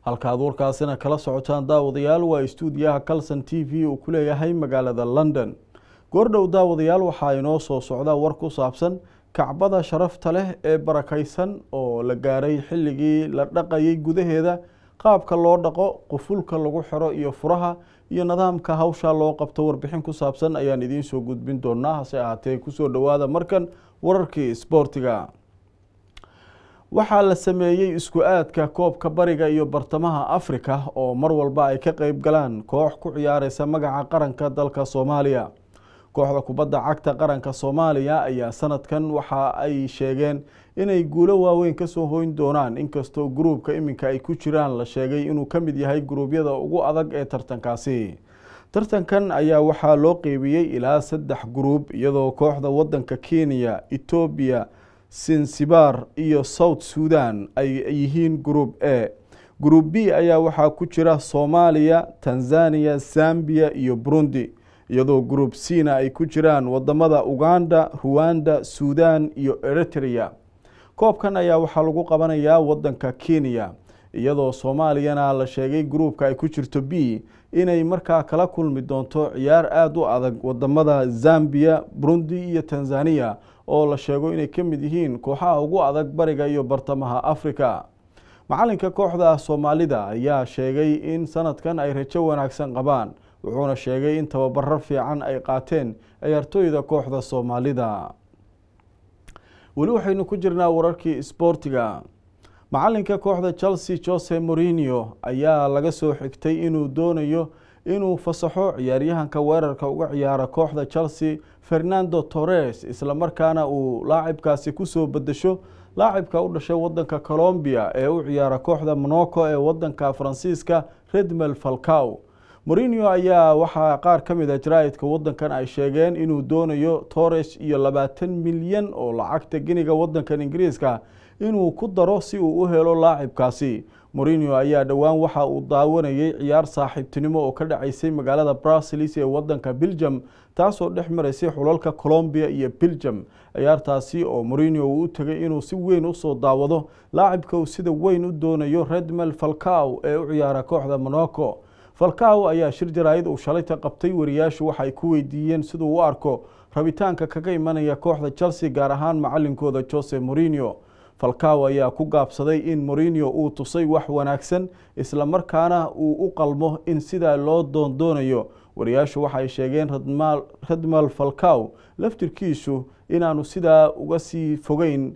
halka warkaasina kala socotaan daawadayaal waa istuudiyaha Kalson TV oo ku leeyahay magaalada London. Goordhow daawadayaal waxa inoo soo socda war ku saabsan Kacbada sharafta leh ee barakaysan oo la gaaray xilligii la dhaqayay gudaheeda, qaabka loo dhaqo, qufulka lagu xiro iyo furaha iyo nidaamka hawsha loo qabto. Warbixin ku saabsan ayaan idiin soo gudbin doonaa, hase ahaatee ku soo dhawaada markan wararkii sportiga. waxaa la sameeyay isku aadka koobka bariga iyo bartamaha Afrika oo mar walba ay ka qayb galaan koox ku ciyaaraysa magaca qaranka dalka Soomaaliya. kooxda kubadda cagta qaranka Soomaaliya ayaa sanadkan waxa ay sheegeen inay guulo waaweyn ka soo hoyn doonaan, inkastoo gruubka iminka ay ku jiraan la sheegay inuu ka mid yahay gruubyada ugu adag ee tartankaasi. tartankan ayaa waxaa loo qeybiyey ilaa 3 gruub, iyadoo kooxda wadanka Kenya, Ethiopia, Zanzibar iyo South Sudan ay yihiin group A. Group B ayaa waxaa ku jira Soomaaliya, Tanzania, Zambia iyo Burundi, iyadoo group C na ay ku jiraan wadamada Uganda, Rwanda, Sudan iyo Eritrea. koobkan ayaa waxaa lagu qabanayaa wadanka Kenya, iyadoo Soomaaliyana la sheegay groupka ay ku jirto B inay markaa kala kulmi doonto ciyaar aad u adag wadamada Zambia, Burundi iyo Tanzania oo la sheego inay ka mid yihiin kooxaha ugu adag bariga iyo bartamaha Afrika. macalinka kooxda Soomaalida ayaa sheegay in sanadkan ay rajo wanaagsan qabaan, wuxuuna sheegay in tababar fiican ay qaateen ciyaartooyda kooxda Soomaalida. weli waxaynu ku jirnaa wararkii sportiga. macalinka kooxda Chelsea Jose Mourinho ayaa laga soo xigtay inuu doonayo inuu fasaxo ciyaaryahanka weerarka uga ciyaara kooxda Chelsea Fernando Torres, isla markaana uu laacibkaasi ku soo bedesho laacibka u dhashay wadanka Colombia ee u ciyaara kooxda Monaco ee wadanka Faransiiska Radamel Falcao. Mourinho ayaa waxa qaar ka mid ah jaraa'idka wadankan ay sheegeen inuu doonayo Torres iyo 20 milyan oo lacagta giniga wadankan Ingiriiska inuu ku daro si uu u helo laacibkaasi. Mourinho ayaa dhawaan waxa uu daawanayay ciyaar saaxiibtinimo oo ka dhacaysay magaalada Brussels ee wadanka Belgium, taasoo dhex maraysay xulalka Colombia iyo Belgium. ciyaartaasi oo Mourinho uu u tagay inuu si weyn u soo daawado laacibka uu sida weyn u doonayo Radamel Falcao ee u ciyaara kooxda Monaco. Falcao ayaa shir jaraa'id uu shalayta qabtay, wariyaashu waxay ku weydiiyeen siduu u arko rabitaanka kaga imanaya kooxda Chelsea, gaar ahaan macalinkooda Jose Mourinho. Falcao ayaa ku gaabsaday in Mourinho uu tusay wax wanaagsan, isla markaana uu u qalmo in sida loo doonayo. wariyaashu waxay sheegeen Radamel Falcao laftirkiisu inaanu sidaa uga sii fogeyn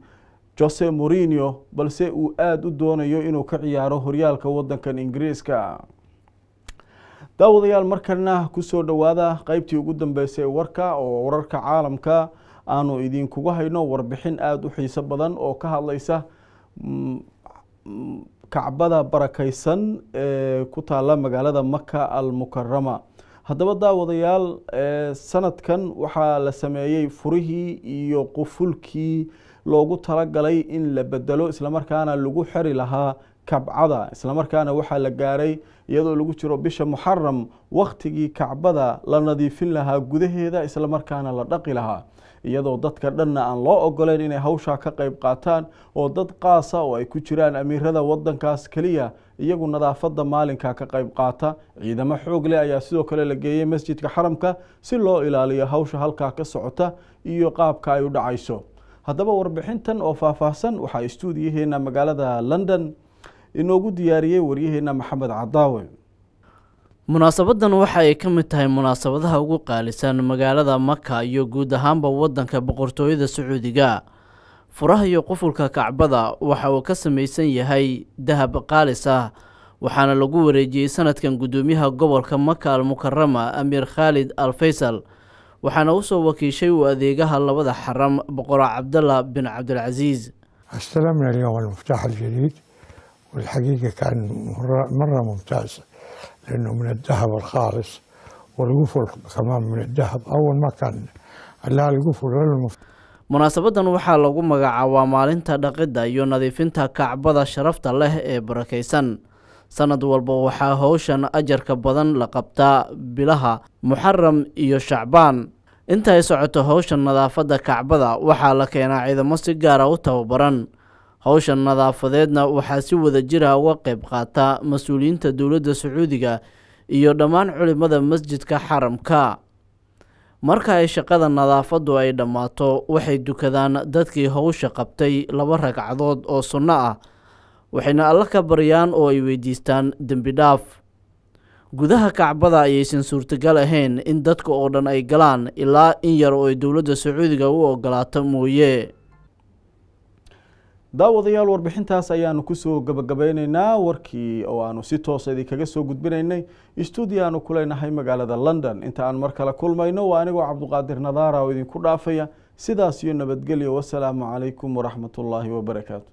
Jose Mourinho, balse uu aad u doonayo inuu ka ciyaaro horyaalka wadankan Ingiriiska. daawadayaal markana ku soo dhawaada qaybtii ugu dambeysay warka oo wararka caalamka aanu idinkugu hayno warbixin aad u xiiso badan oo ka hadlaysa Kacbada barakaysan ee ku taala magaalada Makka al-Mukarrama. haddaba daawadayaal sanadkan waxaa la sameeyay furihii iyo qufulkii loogu talagalay in la bedelo, isla markaana lagu xiri lahaa Kacbada. isla markaana waxaa la gaaray iyadoo lagu jiro bisha Muharram waqtigii Kacbada la nadiifin lahaa gudaheeda, isla markaana la dhaqi lahaa, iyadoo dadka dhanna aan loo ogoleen inay hawsha ka qayb qaataan oo dad qaasa oo ay ku jiraan amiirada wadankaas kaliya iyagu nadaafada maalinka ka qayb qaata. ciidamo xoog leh ayaa sidoo kale la geeyay masjidka xaramka si loo ilaaliyo hawsha halka ka socota iyo qaabka ay u dhacayso. haddaba warbixintan oo faahfaahsan waxaa istuudiyaheena magaalada London inoogu diyaariyay waryaheena Maxamed Cadaawe. munaasabadan waxa ay ka mid tahay munaasabadaha ugu qaalisan magaalada Makka iyo guud ahaanba wadanka boqortooyada Sacuudiga. furaha iyo qufulka Kacbada waxa uu ka samaysan yahay dahab qaalis ah, waxaana lagu wareejiyay sanadkan gudoomiyaha gobolka Makka al-Mukarrama Amir Khalid al-Faisal, waxaana uu soo wakiishay u adeegaha labada xaram boqor Cabdallah bin Abdulaziz. استلمنا اليوم المفتاح الجديد، والحقيقة كان مرة ممتاز لأنه من الذهب الخالص، والقفل كمان من الذهب. أول ما كان لا القفل ولا المفتاح. munaasabadan waxaa lagu magacaabaa maalinta dhaqidda iyo nadiifinta Kacbada sharafta leh ee barakaysan. sanad walba waxaa hawshan ajarka badan la qabtaa bilaha Muharram iyo Shacbaan. inta ay socoto hawshan nadaafada Kacbada waxaa la keenaa ciidamo si gaar ah u tababaran hawshan nadaafadeedna waxaa si wada jira uga qayb qaata mas-uuliyiinta dowladda Sacuudiga iyo dhammaan culimada masjidka xaramka. marka ay shaqada nadaafadu ay dhammaato waxay dukadaan dadkii hawsha qabtay 2 ragcadood oo sunno ah waxayna alla ka baryaan oo ay weydiistaan dembi dhaaf. gudaha Kacbada ayaysan suurtagal ahayn in dadka oo dhan ay galaan ilaa in yar oo ay dowladda Sacuudiga u ogolaato mooye. daawadayaal warbixintaas ayaanu kusoo gabagabeynaynaa warkii oo aanu si toos ah idinkaga soo gudbinaynay stuudiyaanu ku leenahay magaalada London. inta aan mar kale kulmayno waa anigoo Cabduqaadir Nadaara oo idinku dhaafaya sidaas iyo nabadgelyo. wassalaamu calaykum waraxmatullaahi wabarakaatu.